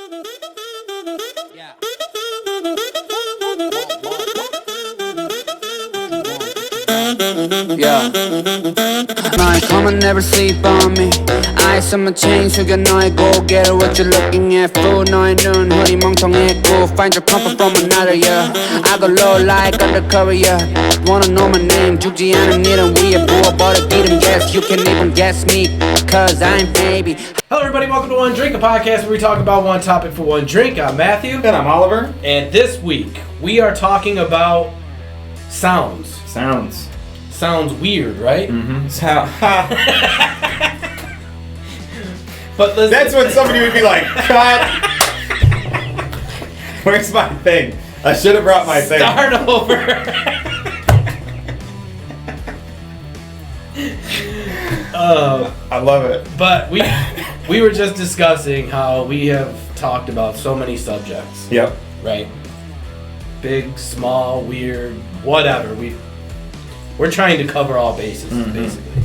Yeah. My come and never sleep on me. Eyes on my chain, 숙여 너의 고개를 what you looking at fool. 너의 눈 허리 멍청했고 find your comfort from another, yeah. I go low like undercover, yeah. Wanna know my name, 죽지 않은 일은 위에 부어버려 기름. Yes, you can even guess me, cause I'm baby. Hello everybody, welcome to One Drink, a podcast where we talk about one topic for one drink. I'm Matthew. And I'm Oliver. And this week, we are talking about sounds. Sounds weird, right? Mm-hmm. But listen, that's when somebody would be like, cut. Where's my thing? I should have brought my thing. Start over. I love it. But we were just discussing how we have talked about so many subjects. Yep. Right? Big, small, weird, whatever. We're trying to cover all bases, basically.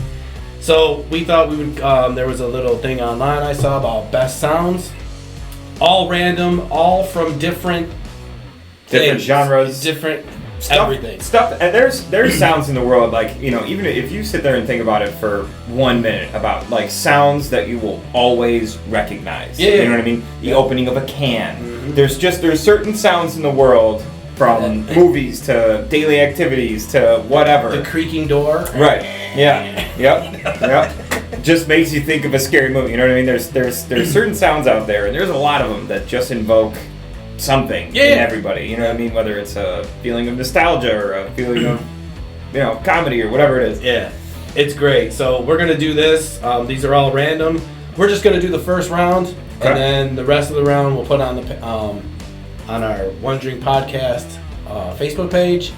So we thought we would, there was a little thing online I saw about best sounds. All random, all from different things, genres. Different everything. Stuff, and there's sounds in the world, like, you know, even if you sit there and think about it for 1 minute, about, like, sounds that you will always recognize. Yeah. You know what I mean? The opening of a can. Mm-hmm. There's certain sounds in the world, from movies to daily activities to whatever. The creaking door. Right. Yeah. Yep. Just makes you think of a scary movie. You know what I mean? There's certain sounds out there, and there's a lot of them that just invoke something in everybody. You know what I mean? Whether it's a feeling of nostalgia or a feeling of, you know, comedy or whatever it is. Yeah. It's great. So we're gonna do this. These are all random. We're just gonna do the first round, and then the rest of the round we'll put on the on our One Drink Podcast Facebook page,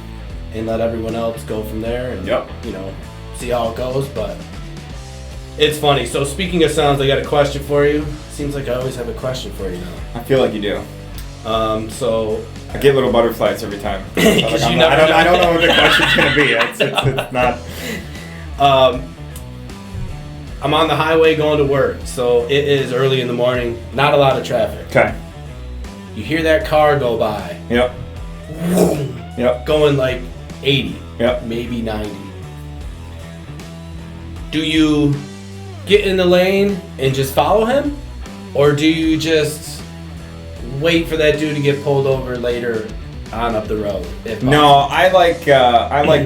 and let everyone else go from there, and you know, see how it goes. But it's funny. So speaking of sounds, I got a question for you. Seems like I always have a question for you now. I feel like you do. So I get little butterflies every time. I don't know what the question's gonna be. It's not. I'm on the highway going to work, so it is early in the morning. Not a lot of traffic. Okay. You hear that car go by. Yep. Yep. Going like 80. Yep. Maybe 90. Do you get in the lane and just follow him? Or do you just wait for that dude to get pulled over later on up the road? No, I like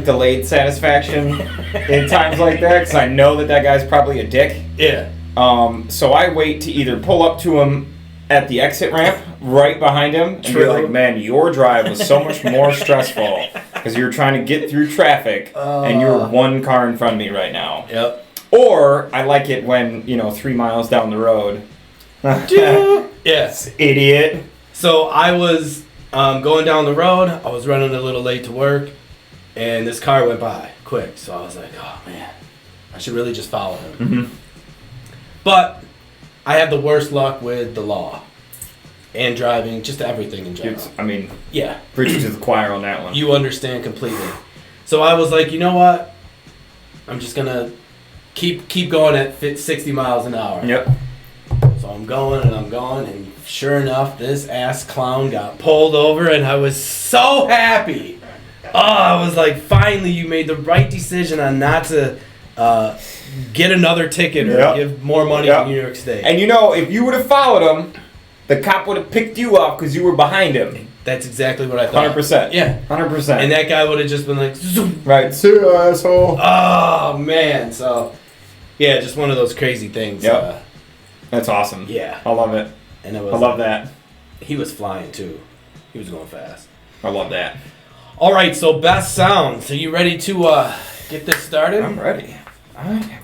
delayed satisfaction in times like that, because I know that guy's probably a dick. Yeah. So I wait to either pull up to him at the exit ramp right behind him and be like, man, your drive was so much more stressful because you're trying to get through traffic and you're one car in front of me right now. Yep. Or I like it when, 3 miles down the road. Yes. Idiot. So I was going down the road. I was running a little late to work, and this car went by quick. So I was like, oh man, I should really just follow him. Mm-hmm. But I have the worst luck with the law and driving, just everything in general. Yeah. Preaching to the choir on that one. You understand completely. So I was like, you know what? I'm just gonna keep going at 60 miles an hour. Yep. So I'm going, and sure enough, this ass clown got pulled over, and I was so happy. Oh, I was like, finally, you made the right decision on not to get another ticket or give more money to New York State. And if you would have followed him, the cop would have picked you up because you were behind him. That's exactly what I thought. 100%. Yeah. 100%. And that guy would have just been like, zoom. Right. See you, asshole. Oh, man. So, yeah, just one of those crazy things. Yep. That's awesome. Yeah. I love it. And I love that. He was flying, too. He was going fast. I love that. All right, so best sounds. Are you ready to get this started? I'm ready.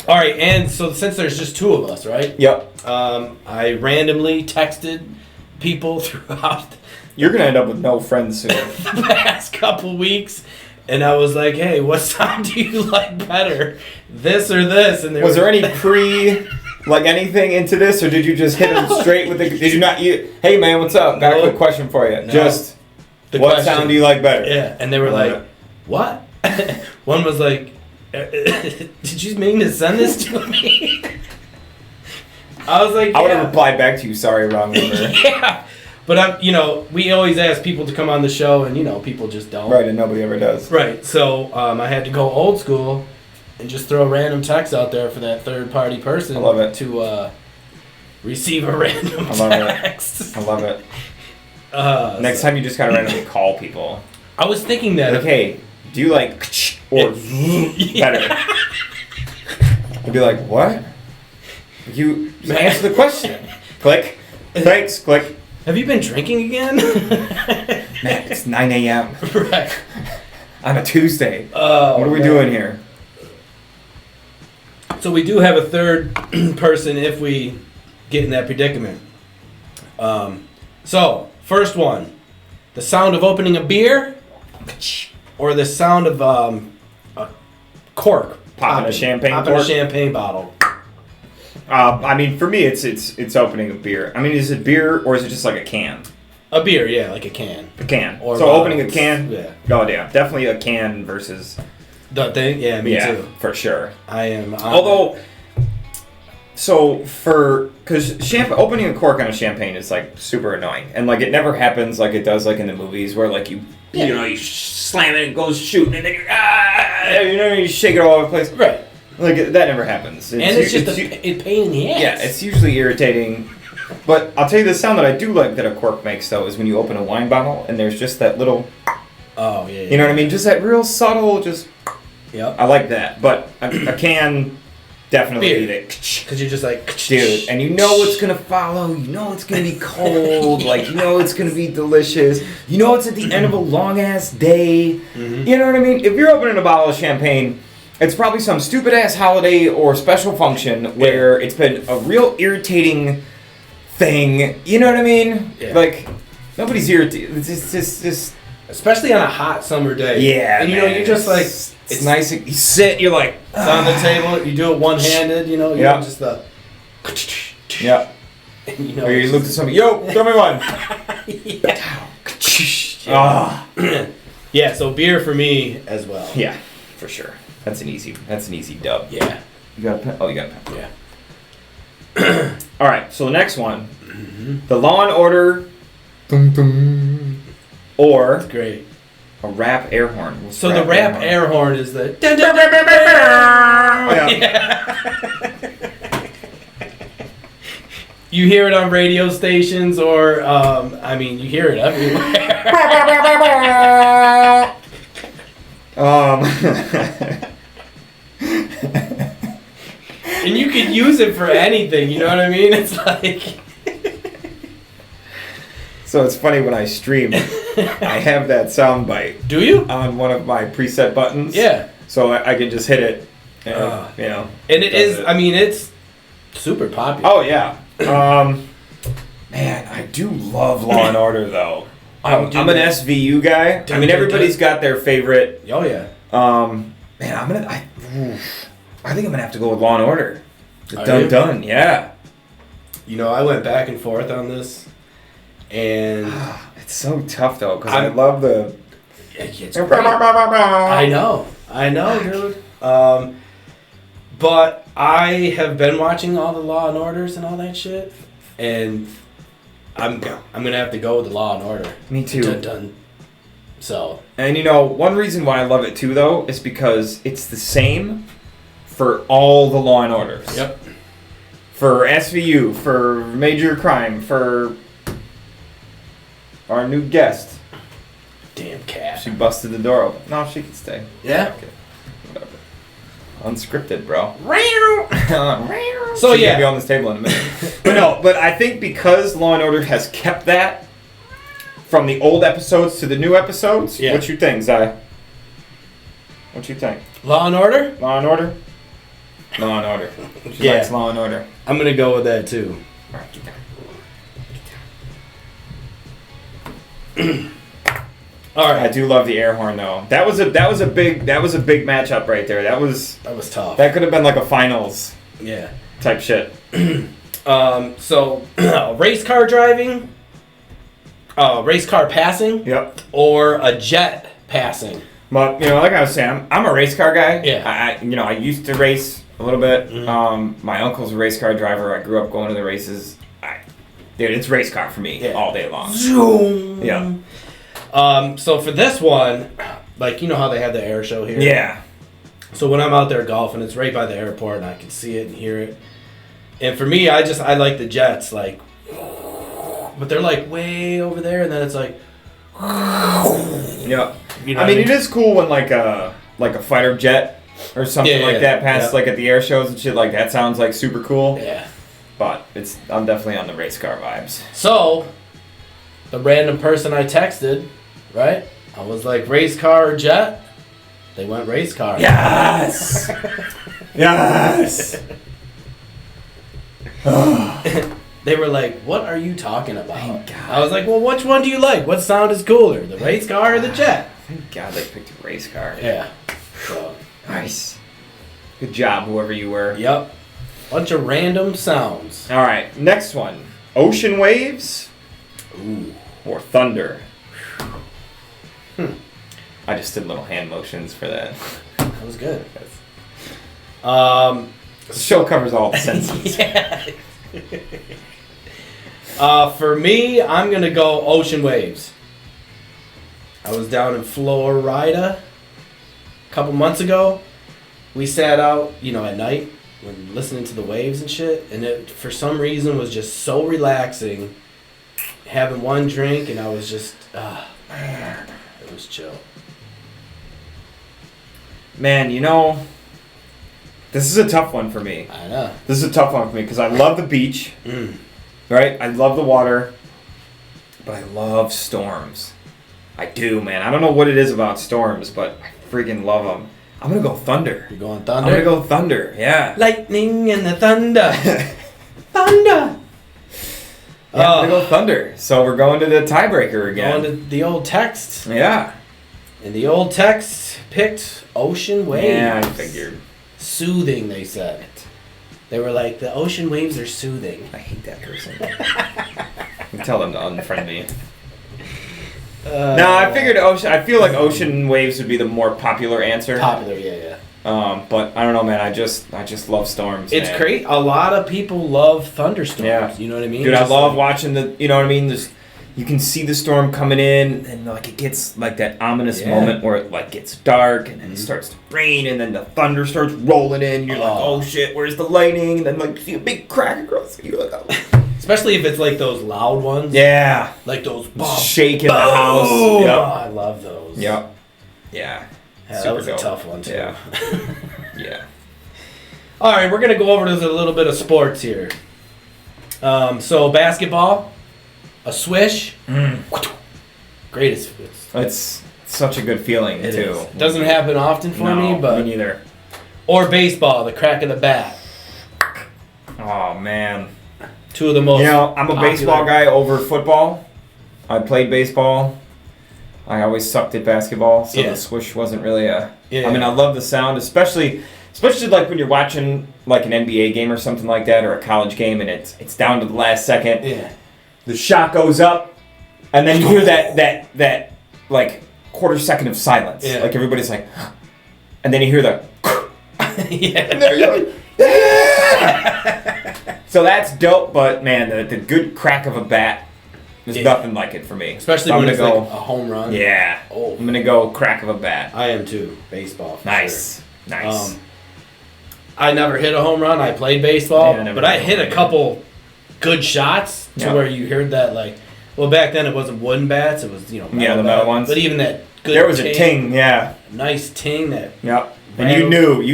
All right, and so since there's just two of us, right? Yep. I randomly texted people throughout. You're gonna end up with no friends soon. The past couple weeks, and I was like, "Hey, what sound do you like better, this or this?" And was there any anything into this, or did you just hit them straight with the? Did you not? Hey man, what's up? Got a quick question for you. No. Just what sound do you like better? Yeah, and they were like, "What?" One was like, "Did you mean to send this to me?" I was like, I would have replied back to you, sorry, wrong number. Yeah. But, we always ask people to come on the show, and, people just don't. Right, and nobody ever does. Right. So I had to go old school and just throw random texts out there for that third-party person. I love it. To receive a random text. I love it. Next time you just gotta randomly call people. I was thinking that. Like, hey, do you like or better? You'd be like, what? You answer the question. Click. Thanks. Click. Have you been drinking again? Man, it's 9 a.m. Right. On a Tuesday. What are we doing here? So we do have a third person if we get in that predicament. So, first one. The sound of opening a beer or the sound of a cork Popping a champagne popping a cork? champagne bottle. For me, it's opening a beer. Is it beer or is it just like a can? A beer, yeah, like a can. A can. Or so bottles. opening a can? Yeah. Oh, yeah. Definitely a can versus... The thing? Yeah, me too. For sure. I am... Although... Because opening a cork on a champagne is, like, super annoying. And, like, it never happens like it does, like, in the movies where, like, you slam it and it goes shooting and then you shake it all over the place. Right. Like, that never happens. It's just a pain in the ass. Yeah, it's usually irritating. But I'll tell you the sound that I do like that a cork makes, though, is when you open a wine bottle and there's just that little... Oh, yeah. You know what I mean? Just that real subtle, just... Yep. I like that. But a can... Definitely eat it. Because you're just like... Dude, and you know what's going to follow. You know it's going to be cold. Like, you know it's going to be delicious. You know it's at the end of a long-ass day. Mm-hmm. You know what I mean? If you're opening a bottle of champagne, it's probably some stupid-ass holiday or special function where it's been a real irritating thing. You know what I mean? Yeah. Like, nobody's irritated. It's just... Especially on a hot summer day. Yeah, and man, you're just like... It's nice. You sit, you're like... It's on the table, you do it one-handed, you know just the... Yeah. And, Or you look at somebody, yo, throw me one. Yeah, so beer for me as well. Yeah, for sure. That's an easy dub. Yeah. You got a pen? Oh, you got a pen. Yeah. All right, so the next one. The Law and Order... Or... That's great. A rap air horn. So the rap air horn is the... You hear it on radio stations or, you hear it everywhere. And you could use it for anything, you know what I mean? It's like... So it's funny when I stream, I have that sound bite. Do you? On one of my preset buttons. Yeah. So I can just hit it, and, And it is, it's super popular. Oh, yeah. Man, I do love Law and Order, though. I'm an SVU guy. Everybody's got their favorite. Oh, yeah. Man, I think I'm gonna have to go with Law and Order. Done, yeah. I went back and forth on this, and it's so tough though because I love the. It's great. I know, dude. But I have been watching all the Law and Orders and all that shit, and I'm gonna have to go with the Law and Order. Me too. Dun. So. And one reason why I love it too though is because it's the same for all the Law and Orders. Yep. For SVU, for Major Crime, for our new guest. Damn cat. She busted the door open. No, she can stay. Yeah? Okay. Whatever. Unscripted, bro. So She's gonna be on this table in a minute. But I think because Law and Order has kept that from the old episodes to the new episodes, what you think, Zai? What you think? Law and Order? Law and Order? Law and Order. She likes Law and Order. I'm gonna go with that too. Alright, get down. All right. I do love the air horn though. That was a big matchup right there. That was tough. That could have been like a finals type shit. So race car driving, race car passing, or a jet passing. But like I was saying, I'm a race car guy. Yeah. I used to race a little bit. Mm-hmm. My uncle's a race car driver. I grew up going to the races. Dude, it's race car for me all day long. Zoom. Yeah. So for this one, like, you know how they have the air show here? Yeah. So when I'm out there golfing, it's right by the airport, and I can see it and hear it. And for me, I like the jets, like, but they're like way over there, and then it's like, Yeah. you know I mean, it is cool when like a fighter jet or something like that passes like at the air shows and shit. Like that sounds like super cool. Yeah. But I'm definitely on the race car vibes. So, the random person I texted, right? I was like, race car or jet? They went race car. Yes! Yes! They were like, what are you talking about? Thank God. I was like, well, which one do you like? What sound is cooler, the race car or the jet? Thank God they picked a race car. Yeah. So, Nice. Good job, whoever you were. yep. Bunch of random sounds. All right, next one. Ocean waves Ooh. or thunder? I just did little hand motions for that. That was good. The show covers all the senses. Yeah. For me, I'm going to go ocean waves. I was down in Florida a couple months ago. We sat out, at night when listening to the waves and shit, and it for some reason was just so relaxing. Having one drink, and I was just, it was chill. Man, this is a tough one for me. I know. This is a tough one for me because I love the beach, Mm. right? I love the water, but I love storms. I do, man. I don't know what it is about storms, but I freaking love them. I'm going to go thunder. You're going I'm thunder? going to go thunder, yeah. Lightning and the thunder. Thunder. Yeah, I'm going to go thunder. So we're going to the tiebreaker again. Going to the old text. Yeah. And the old text picked ocean waves. Yeah, I figured. Soothing, they said. They were like, the ocean waves are soothing. I hate that person. You tell them to unfriend me. No, I figured ocean. I feel like ocean waves would be the more popular answer. Popular, yeah. But I don't know, man. I just love storms. It's man. great. A lot of people love thunderstorms. Yeah. You know what I mean? Dude, I Just love like- watching the. You know what I mean? You can see the storm coming in, and like it gets like that ominous moment where it like gets dark, and then it starts to rain, and then the thunder starts rolling in. And you're like, oh shit, where's the lightning? And then like you see a big crack across. You're like, oh. Especially if it's like those loud ones. Yeah. Like those boom, Shaking the house. boom. Yep. Oh, I love those. Yep. Yeah. Yeah, that Super was dope. a tough one too. Yeah. Yeah. All right, we're gonna go over to a little bit of sports here. So basketball, a swish, greatest. It's such a good feeling It too. is. Doesn't happen often for me, but me neither. or baseball, the crack of the bat. Oh man. Two of the most. I'm a popular- baseball guy over football. I played baseball. I always sucked at basketball, so the swish wasn't really a. Yeah. I mean, I love the sound, especially like when you're watching like an NBA game or something like that, or a college game, and it's down to the last second. Yeah. The shot goes up, and then you hear that like quarter second of silence. Yeah. Like everybody's like, and then you hear the. Yeah. And then you're like, yeah! So that's dope, but man, the good crack of a bat, there's nothing like it for me. Especially So when I'm it's gonna like a home run. Yeah. Oh. I'm gonna go crack of a bat. I am too. Baseball. For Nice. Sure. Nice. I never hit a home run. I played baseball, Yeah, I never but I hit a hit home a run. couple good shots to Yeah. where you heard that like. Well, back then it wasn't wooden bats. It was metal Yeah, the metal bat. ones. But even that good. There was a ting, yeah. Nice ting that. Yep. And you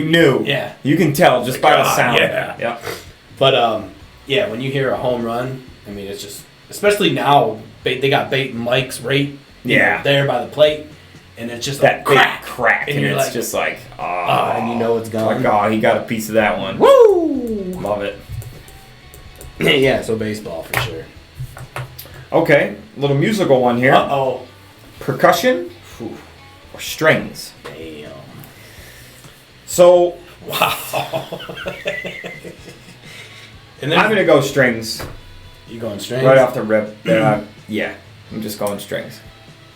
knew. Yeah. You can tell just by the sound. Yeah. Yep. But yeah, when you hear a home run, I mean it's just, especially now they got bait and mics right there by the plate, and it's just That a big crack, crack, and you're it's like, just like, and you know it's gone. like, oh, he got a piece of that one. Woo! Love it. Yeah, so baseball for sure. Okay, little musical one here. Uh-oh. Percussion or strings? Damn. So Wow. And I'm gonna go strings You going strings? right off the rip. Yeah, I'm just going strings.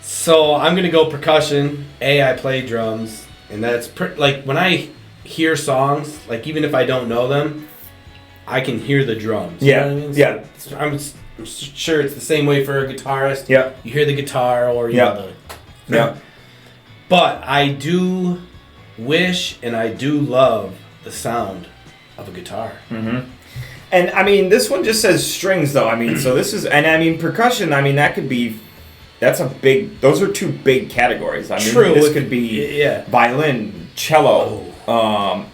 So I'm gonna go percussion. I play drums, and that's like when I hear songs, like even if I don't know them, I can hear the drums. You Yeah. know what I mean? Yeah. So I'm sure it's the same way for a guitarist. Yeah. You hear the guitar or you know the. Yeah. But I do wish and I do love the sound of a guitar. Mm-hmm. And I mean, this one just says strings, though. I mean, so this is, and I mean, percussion. I mean, that could be. That's a big. Those are two big categories. I mean, True. This could be violin, cello.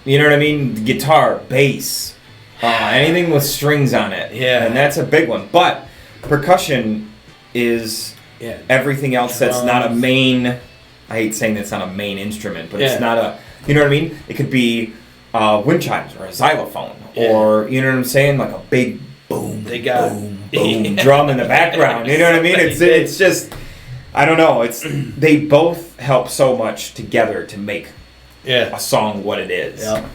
You know what I mean? Guitar, bass, anything with strings on it. Yeah. And that's a big one. But percussion is everything else that's not a main. I hate saying that's not a main instrument, but it's not a. You know what I mean? It could be wind chimes or a xylophone or you know what I'm saying, like a big boom. They got boom drum in the background. You know what I mean? It's just I don't know. It's they both help so much together to make a song what it is. Yeah.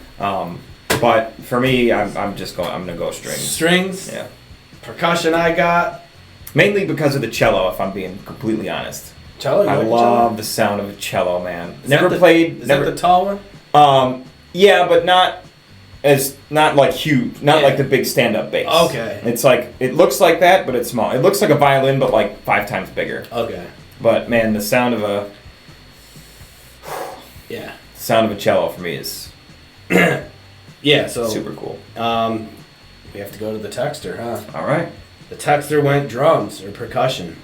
But for me, I'm gonna go strings. Strings. Yeah. Percussion. I got mainly because of the cello. If I'm being completely honest. Cello. I love the sound of a cello, man. Never played. Is that the tall one? Yeah, but not like huge, not like the big stand-up bass. Okay. It's like it looks like that, but it's small. It looks like a violin, but like 5 times bigger. Okay. But man, the sound of a sound of a cello for me is so super cool. We have to go to the texter, huh? All right. The texter went drums or percussion.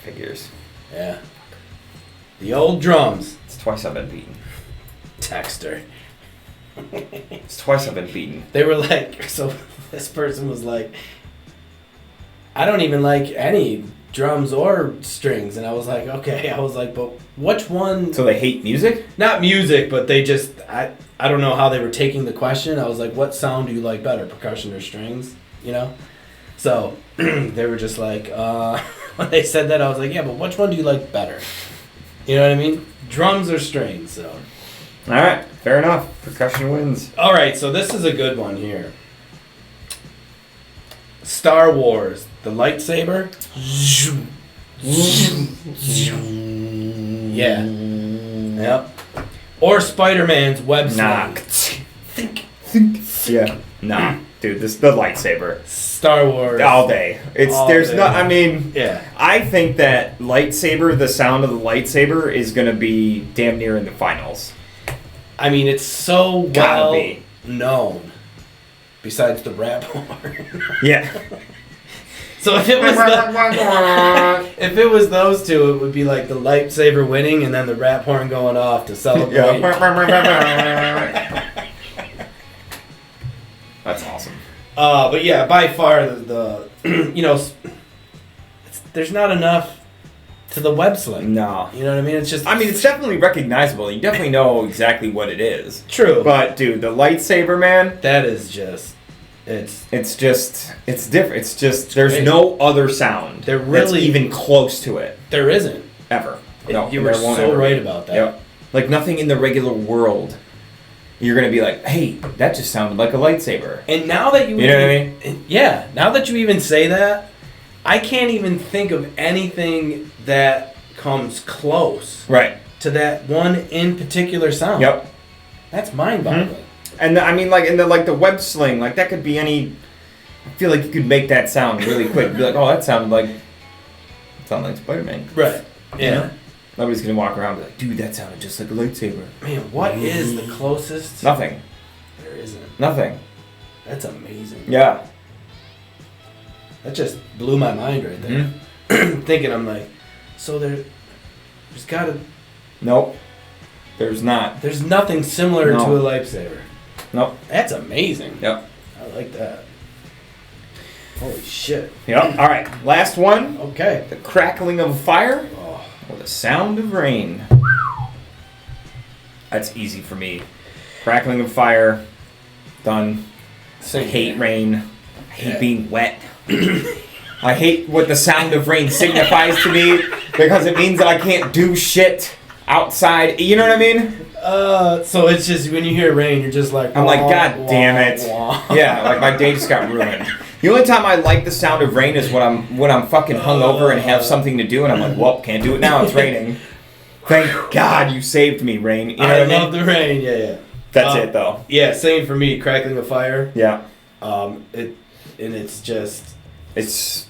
Figures. Yeah. The old drums. It's twice I've been beaten. Texter. It's twice I've been beaten. They were like, so this person was like, I don't even like any drums or strings. And I was like, okay. I was like, but which one? So they hate music? Not music, but they just, I don't know how they were taking the question. I was like, what sound do you like better, percussion or strings? You know? So they were just like, when they said that, I was like, yeah, but which one do you like better? You know what I mean? Drums or strings, so. All right, fair enough. Percussion wins. All right, so this is a good one here. Star Wars, the lightsaber. Yeah. Yep. Or Spider-Man's web Nah. Think. Yeah. Nah. Dude, this the lightsaber. Star Wars. All day. I mean, yeah. I think that lightsaber, the sound of the lightsaber is going to be damn near in the finals. I mean, it's so Gotta well be. known. Besides the rap horn. Yeah. So if it was those two, it would be like the lightsaber winning and then the rap horn going off to celebrate. That's awesome. But yeah, by far the you know, there's not enough to the web sling. No. You know what I mean? It's just. I mean, it's definitely recognizable. You definitely know exactly what it is. True. But dude, the lightsaber, man. That is just. It's different. It's just there's no other sound that's even close to it. There isn't ever. No, you were so right about that. Yep. Like nothing in the regular world. You're gonna be like, hey, that just sounded like a lightsaber. And now that you know what I mean? Yeah. Now that you even say that, I can't even think of anything that comes close. Right. To that one in particular sound. Yep. That's mind-boggling. Mm-hmm. And I mean, like, the web sling, like, that could be any. I feel like you could make that sound really quick. Be like, oh, that sounded like Spider-Man. Right. Yeah. You know? Nobody's gonna walk around and be like, dude, that sounded just like a lightsaber. Man, what is the closest? Nothing. There isn't. Nothing. That's amazing. Yeah. That just blew my mind right there. Mm-hmm. Thinking, I'm like, so there's gotta. Nope. There's not. There's nothing similar to a lightsaber. Nope. That's amazing. Yep. I like that. Holy shit. Yep. All right. Last one. Okay. The crackling of fire or the sound of rain. That's easy for me. Crackling of fire. Done. I hate rain. I hate being wet. I hate what the sound of rain signifies to me because it means that I can't do shit outside. You know what I mean? So it's just when you hear rain, you're just like, I'm like, God damn it. Yeah, like my day just got ruined. The only time I like the sound of rain is when I'm fucking hungover and have something to do, and I'm like, well, can't do it now. It's raining. Thank God you saved me, rain. You know I what love the rain. Yeah. That's it though. Yeah, same for me. Crackling a fire. Yeah. It's just It's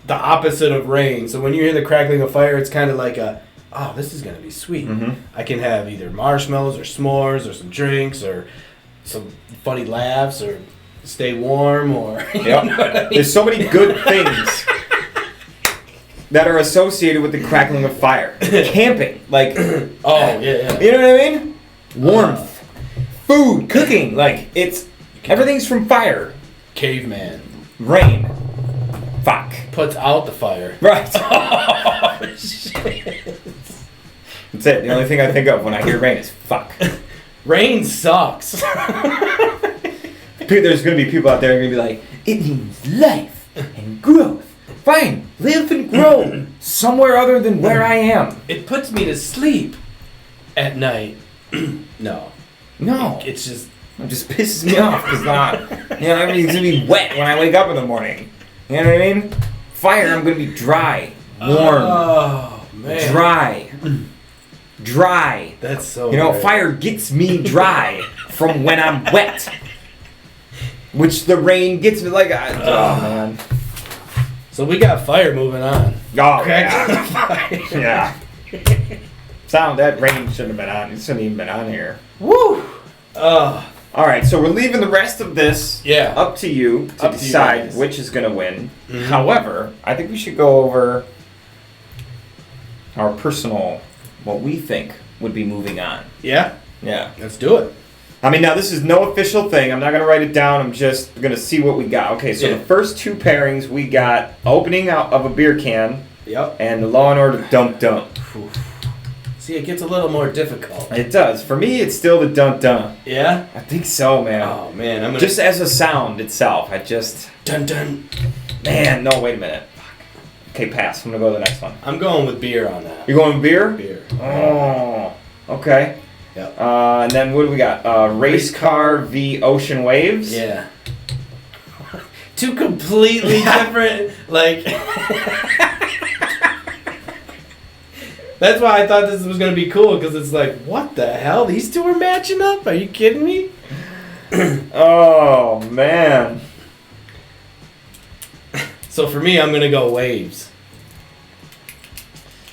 the opposite of rain. So when you hear the crackling of fire, it's kind of like this is gonna be sweet. Mm-hmm. I can have either marshmallows or s'mores or some drinks or some funny laughs or stay warm or. Yep. I mean? There's so many good things that are associated with the crackling of fire. Camping, like. Oh yeah. You know what I mean? Warmth, food, cooking, like everything's from fire. Caveman Rain. Fuck. puts out the fire. Right. Oh shit. That's it. The only thing I think of when I hear rain is fuck. Rain sucks. There's going to be people out there who are going to be like, it means life and growth. Fine, live and grow somewhere other than where I am. It puts me to sleep at night. No. It's just... It just pisses me off because everything's going to be wet when I wake up in the morning. You know what I mean? Fire, I'm going to be dry, warm, man. dry. That's so great. Fire gets me dry from when I'm wet. Which the rain gets me like, man. So we got fire moving on. Oh, yeah. That rain shouldn't have been on. It shouldn't even been on here. Woo! All right, so we're leaving the rest of this up to you to decide which is going to win. Mm-hmm. However, I think we should go over our personal, what we think would be moving on. Yeah? Yeah. Let's do it. I mean, now this is no official thing. I'm not going to write it down. I'm just going to see what we got. Okay, so the first two pairings, we got opening out of a beer can. Yep. And the Law and Order Dunk Dunk. See, it gets a little more difficult. It does. For me, it's still the Dunk Dunk. Yeah? I think so, man. Oh, man. I'm gonna... Just as a sound itself, I just... Dun dun. Man, no, wait a minute. Okay, pass. I'm going to go to the next one. I'm going with beer on that. You're going with beer? Beer. Oh, okay. Yep. And then what do we got? Race car v Ocean Waves. Yeah. Two completely different, like... That's why I thought this was going to be cool, because it's like, what the hell? These two are matching up? Are you kidding me? Oh, man. So for me, I'm going to go waves.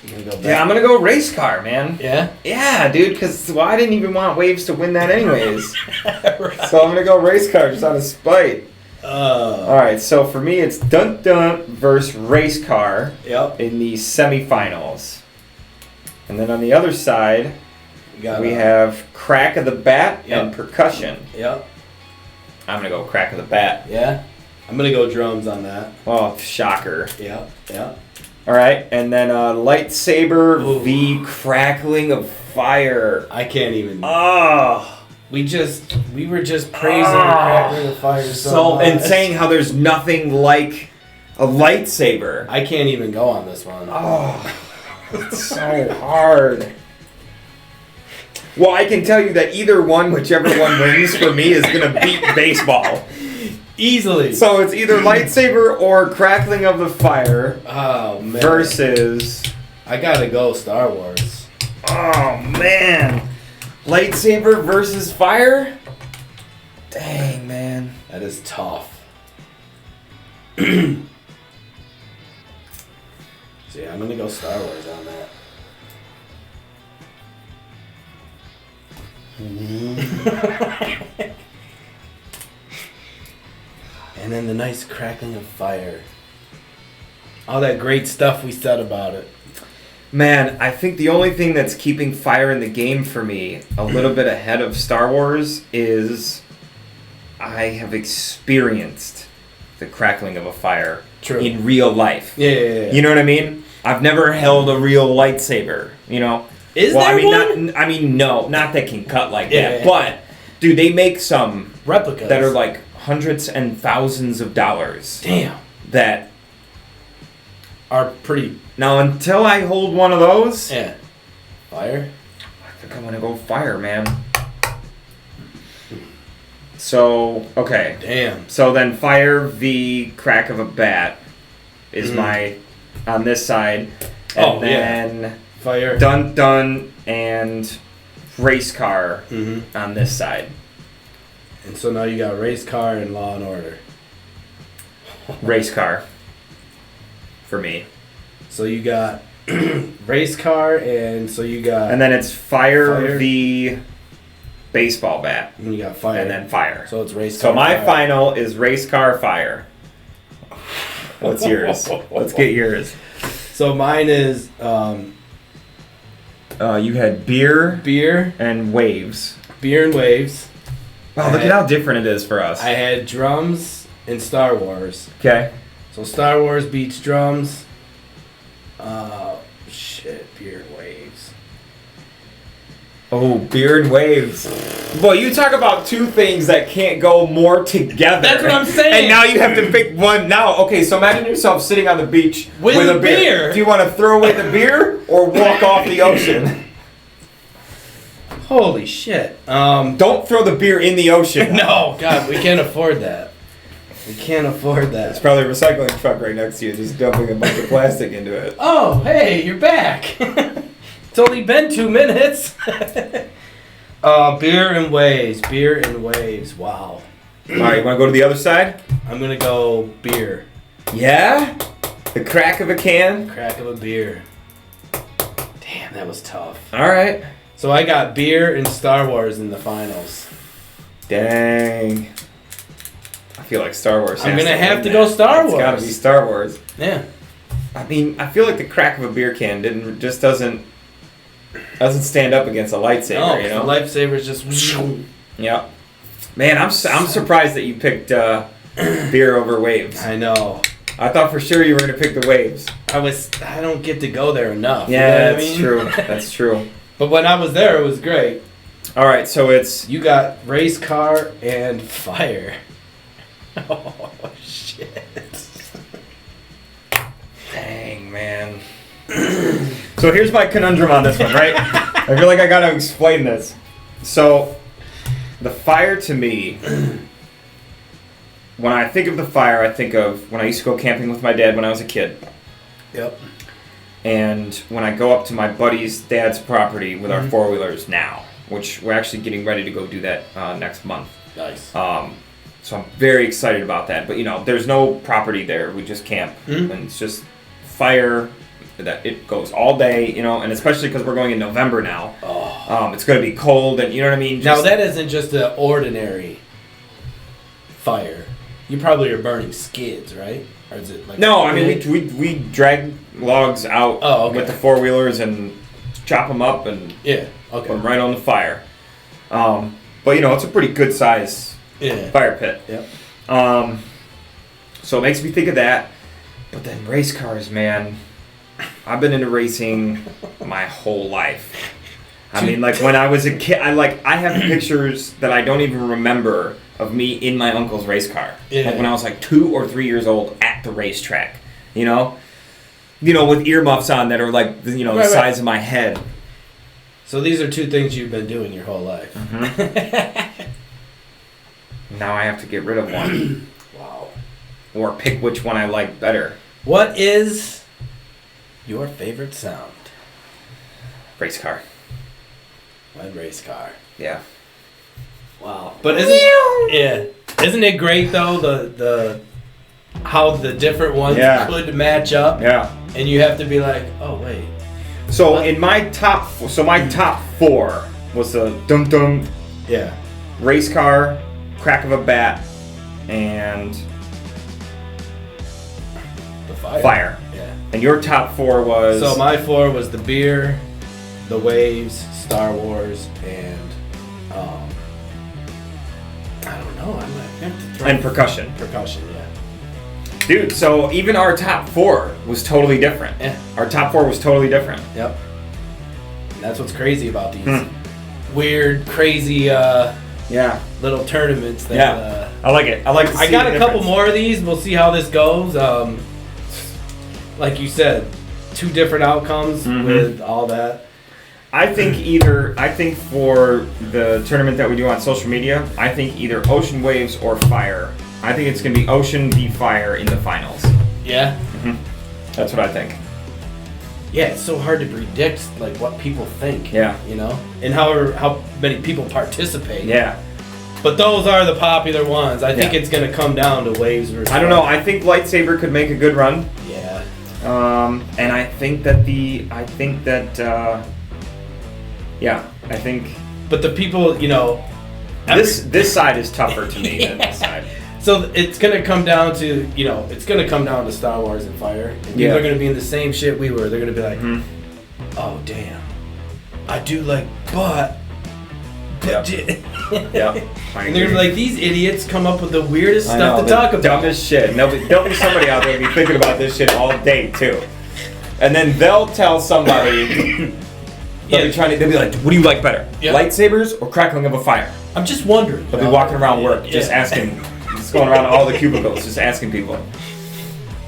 I'm going to go race car, man. Yeah? Yeah, dude, because I didn't even want Waves to win that anyways. Right. So I'm going to go race car just out of spite. All right, so for me, it's Dunk Dunk versus race car in the semifinals. And then on the other side, we have Crack of the Bat and Percussion. Yep. I'm going to go Crack of the Bat. Yeah? I'm going to go drums on that. Oh, shocker. Yep. All right, and then Lightsaber v Crackling of Fire. I can't even... Oh. We were just praising Crackling of Fire so much. And saying how there's nothing like a lightsaber. I can't even go on this one. Oh. It's so hard. Well, I can tell you that either one, whichever one wins for me, is going to beat baseball. Easily. So it's either lightsaber or Crackling of the Fire. Oh, man. Versus... I gotta go Star Wars. Oh, man. Lightsaber versus fire? Dang, man. That is tough. So yeah, I'm gonna go Star Wars on that. And then the nice crackling of fire. All that great stuff we said about it. Man, I think the only thing that's keeping fire in the game for me a little bit ahead of Star Wars is I have experienced the crackling of a fire in real life. Yeah. You know what I mean? I've never held a real lightsaber, you know? Is there one? No, not that can cut like that. Yeah. But, dude, they make some replicas that are like hundreds and thousands of dollars. Damn. That are pretty... Now, until I hold one of those... Yeah. Fire? I think I'm going to go fire, man. So, okay. Damn. So then fire v Crack of a Bat is my... On this side. And then Fire. Dun, and race car on this side. And so now you got race car and Law and Order. Race car. For me. So you got race car, and so you got... And then it's fire v. baseball bat. And you got fire. And then fire. So it's race car. So my fire. final is race car fire. What's yours? Let's get yours. So mine is... you had beer. Beer. And waves. Beer and waves. Wow, look at how different it is for us. I had drums and Star Wars. Okay. So Star Wars beats drums. Beer and waves. Oh, beer and waves. Boy, you talk about two things that can't go more together. That's what I'm saying. And now you have to pick one. Now, okay, so imagine yourself sitting on the beach with a beer. Do you want to throw away the beer or walk off the ocean? Holy shit. Don't throw the beer in the ocean. No, God, we can't afford that. We can't afford that. There's probably a recycling truck right next to you just dumping a bunch of plastic into it. Oh, hey, you're back. It's only been 2 minutes. Beer and waves. Beer and waves. Wow. All right, you want to go to the other side? I'm going to go beer. Yeah? The crack of a can? Crack of a beer. Damn, that was tough. All right. So I got beer and Star Wars in the finals. Dang. I feel like Star Wars. I'm going to have to go Star Wars. It's got to be Star Wars. Yeah. I mean, I feel like the crack of a beer can doesn't stand up against a lightsaber, No, you know? the lightsaber's just... Yeah. Man, I'm surprised that you picked beer over waves. I know. I thought for sure you were going to pick the waves. I don't get to go there enough. Yeah, you know what that's I mean? true. That's true. But when I was there, it was great. All right, so it's... You got race car and fire. Oh, shit. Dang, man. So here's my conundrum on this one, right? I feel like I got to explain this. So, the fire to me... When I think of the fire, I think of when I used to go camping with my dad when I was a kid. Yep. And when I go up to my buddy's dad's property with our four-wheelers now, which we're actually getting ready to go do that next month. Nice. So I'm very excited about that. But, there's no property there. We just camp. Mm-hmm. And it's just fire. That it goes all day, and especially because we're going in November now. Oh. It's going to be cold, and you know what I mean? Now, that isn't just an ordinary fire. You probably are burning skids, right? Or is it like... No, I mean, we drag logs out with the four-wheelers and chop them up and put them right on the fire. But, it's a pretty good size fire pit. Yep. So it makes me think of that. But then race cars, man. I've been into racing my whole life. I mean, like, when I was a kid, I have pictures that I don't even remember of me in my uncle's race car. Yeah. Like when I was like 2 or 3 years old at the racetrack, with earmuffs on that are like, the size of my head. So these are two things you've been doing your whole life. Mm-hmm. Now I have to get rid of one. Wow. Or pick which one I like better. What is your favorite sound? Race car. Mine race car. Yeah. Wow. But isn't it great though the how the different ones could match up? Yeah. And you have to be like, oh wait. So in my top 4 was a dum dum, race car, crack of a bat, and the fire. Fire. Yeah. And your top 4 was... So my 4 was the beer, the waves, Star Wars, and I don't know. I might have to throw and percussion. Percussion, yeah. Dude, so even our top 4 was totally different. Yeah. Our top 4 was totally different. Yep. And that's what's crazy about these weird, crazy little tournaments. That, I like it. I like to see I got the a couple difference. more of these. We'll see how this goes. Like you said, 2 different outcomes with all that. I think for the tournament that we do on social media, I think either Ocean Waves or Fire. I think it's going to be Ocean v Fire in the finals. Yeah? That's what I think. yeah, it's so hard to predict like what people think. Yeah. You know, and how many people participate. Yeah. But those are the popular ones. I think it's gonna come down to waves versus. I don't know. I think lightsaber could make a good run. Yeah. And I think that But the people, you know, this side is tougher to me than this side. So it's gonna come down to, you know, it's gonna come down to Star Wars and fire. And people are gonna be in the same shit we were. They're gonna be like, oh damn, I do like butt. Yeah. And they're gonna be like, these idiots come up with the weirdest stuff to talk about. Dumbest shit. There'll be somebody out there be thinking about this shit all day too. And then they'll tell somebody. They'll be like, what do you like better? Yep. Lightsabers or crackling of a fire? I'm just wondering. They'll be walking around work, just asking, just going around all the cubicles, just asking people.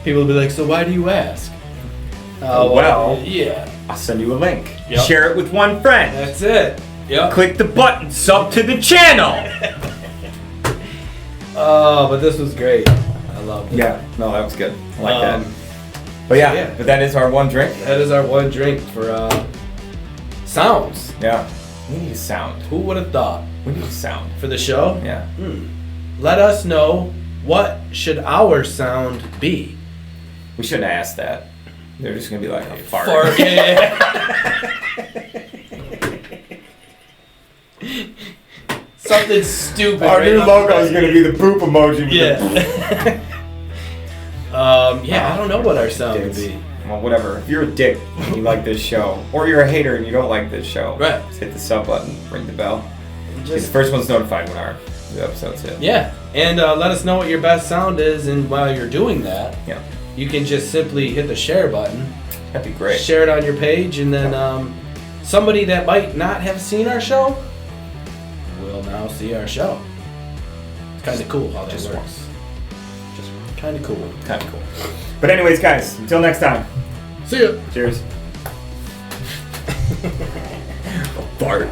People will be like, so why do you ask? Well, yeah. I'll send you a link. Yep. Share it with one friend. That's it. Yep. Click the button, sub to the channel. Oh, but this was great. I loved it. Yeah, no, that was good. I like that. But but that is our one drink. That is our one drink for sounds. Yeah. We need a sound. Who would have thought? We need a sound. For the show? Yeah. Let us know, what should our sound be? We shouldn't ask that. They're just going to be like a fart. Something stupid. Our new logo is going to be the poop emoji. I don't know what our sound would be. Well, whatever. If you're a dick and you like this show, or you're a hater and you don't like this show, right, just hit the sub button, ring the bell. The first one's notified when our episode's hit. Yeah, and let us know what your best sound is, and while you're doing that, you can just simply hit the share button. That'd be great. Share it on your page, and then somebody that might not have seen our show will now see our show. It's kind of cool how that works. Just kind of cool. Kind of cool. But anyways, guys, until next time. See ya. Cheers. Bart.